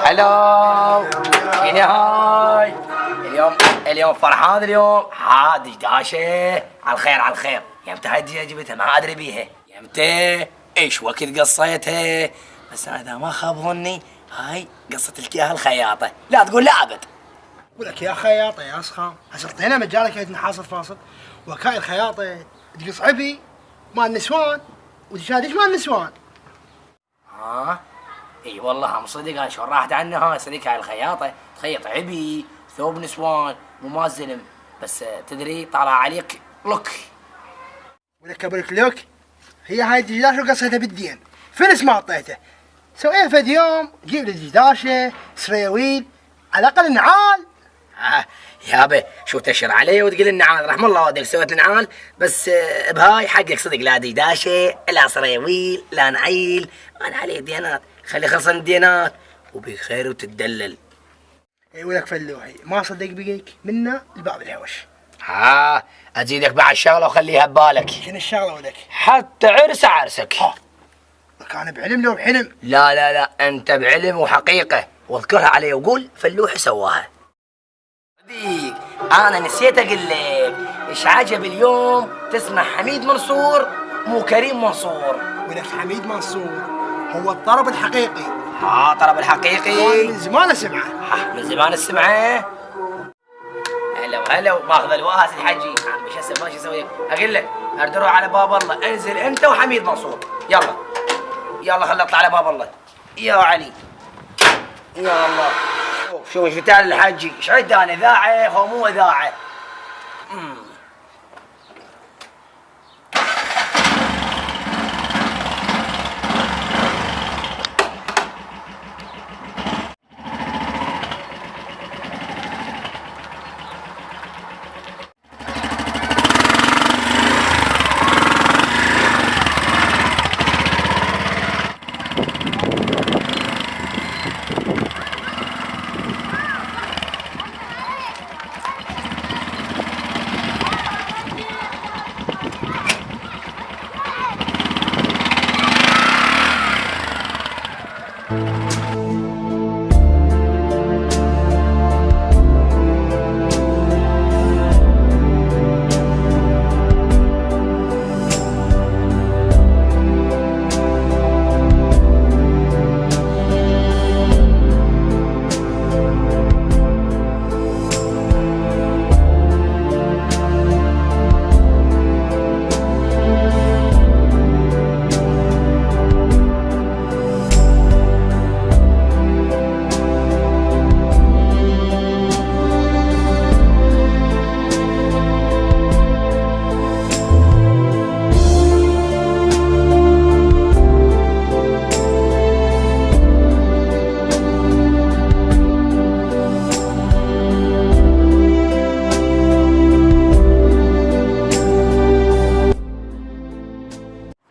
هلو شنو هاي؟ اليوم فرحان اليوم. عادي داشة على الخير على الخير. يمتى هاي الدجاجة جبتها ما ادري بيها. يمتى ايش وقت قصيتها؟ بس اذا ما خاب ظني هاي قصت لك اياها الخياطة. لا تقول لا ابد. اقول لك يا خياطة يا اسخام، حصلت هنا مجالك هيك حاصل فاصل وكاي الخياطة تقص عبي مال النسوان وتشاديش مال النسوان. اي والله هم صدق. انا شلون راحت عنه هاي صدق. هاي الخياطة تخيط عبي ثوب نسوان مو مال زلم. بس تدري طالع عليك لوك. ولك ابوك لوك هي هاي الدجاجة قصيتها بالدين فلس ما اعطيته. سويها فد يوم جيب لي دجاجة سريويل على الاقل نعال. يابا شو تشر علي وتقول النعال؟ رحم الله والديك سويت النعال بس بهاي حقك صدق. لا ديداشه لا صريويل لا نعيل. انا عليه ديانات. خلي خلصن الديانات وبخير وتتدلل. اي ولك فلوحي ما صدق بقيك منا الباب الهوش. ازيدك بعد شغله وخليها ببالك. شنو الشغله ولك؟ حتى عرسك. كان بعلم لو بحلم؟ لا انت بعلم وحقيقه. واذكرها علي وقول فلوحي سواها. صديق انا نسيت اقول لك ايش عجب اليوم تسمع حميد منصور مو كريم منصور. ولك حميد منصور هو الطرب الحقيقي. طرب الحقيقي من زمان اسمعه. من زمان اسمعه. هلا ماخذ الواس الحجي. مش هسه ماشي اسوي اقول لك اردروا على باب الله. انزل انت وحميد منصور. يلا خل اطلع على باب الله. يا علي يا الله. شوف تعال الحجي ايش عد انا اذاعه هو مو اذاعه.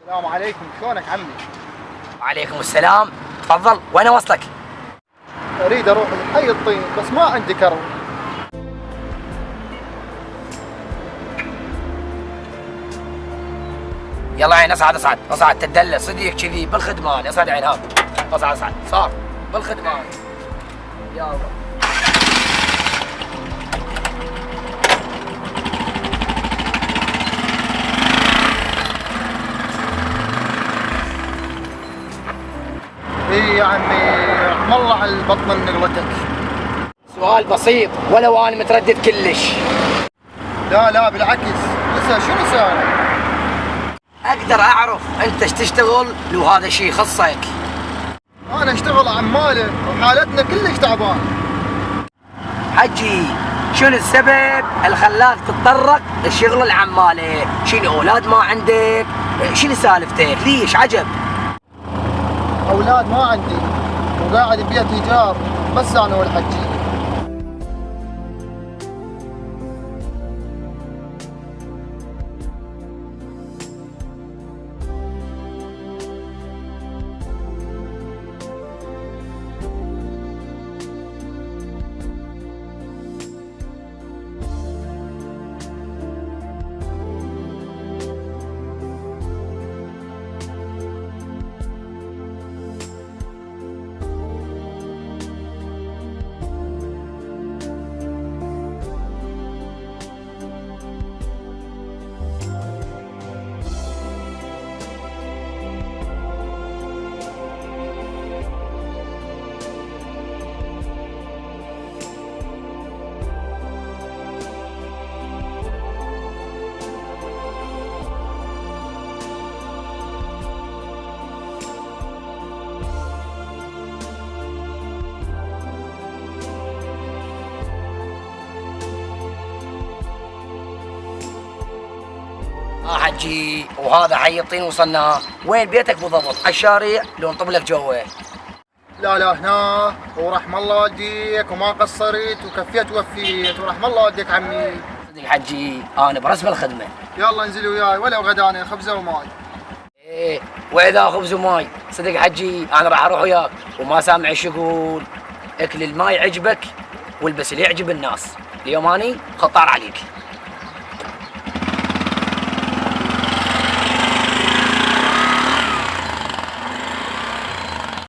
السلام عليكم، شلونك عمي؟ وعليكم السلام. تفضل وين وصلك؟ اريد اروح لحي الطين بس ما عندي كرم. يلا عين اصعد تدلل صديق كذي بالخدمان. اصعد عين هاب اصعد صار بالخدمان. يلا اي يا عمي رحم الله على البطن نقلتك. سؤال بسيط ولو انا متردد كلش. لا بالعكس لسه شنو سالك؟ اقدر اعرف انت ايش تشتغل لو هذا شيء يخصك؟ انا اشتغل عماله وحالتنا كلش تعبان. حجي شنو السبب اللي خلاك تتطرق للشغل العماله؟ شنو اولاد ما عندك؟ شنو سالفتك؟ ليش عجب؟ اولاد ما عندي وقاعد ببيت ايجار بس انا والحجي. حجي، وهذا حي الطين وصلنا. وين بيتك بالضبط؟ على الشارع لو نطب لك جوه؟ لا لا هنا، ورحم الله والديك، وما قصرت وكفيت ووفيت، ورحم الله والديك عمي. صدق حجي انا برسم الخدمه. يلا انزلي وياي ولو غدانه خبزه وماي. ايه واذا خبز وماي. صدق حجي انا راح اروح وياك، وما سامع ايش يقول. اكل الماي عجبك والبس اللي يعجب الناس. اليوم اني خطار عليك.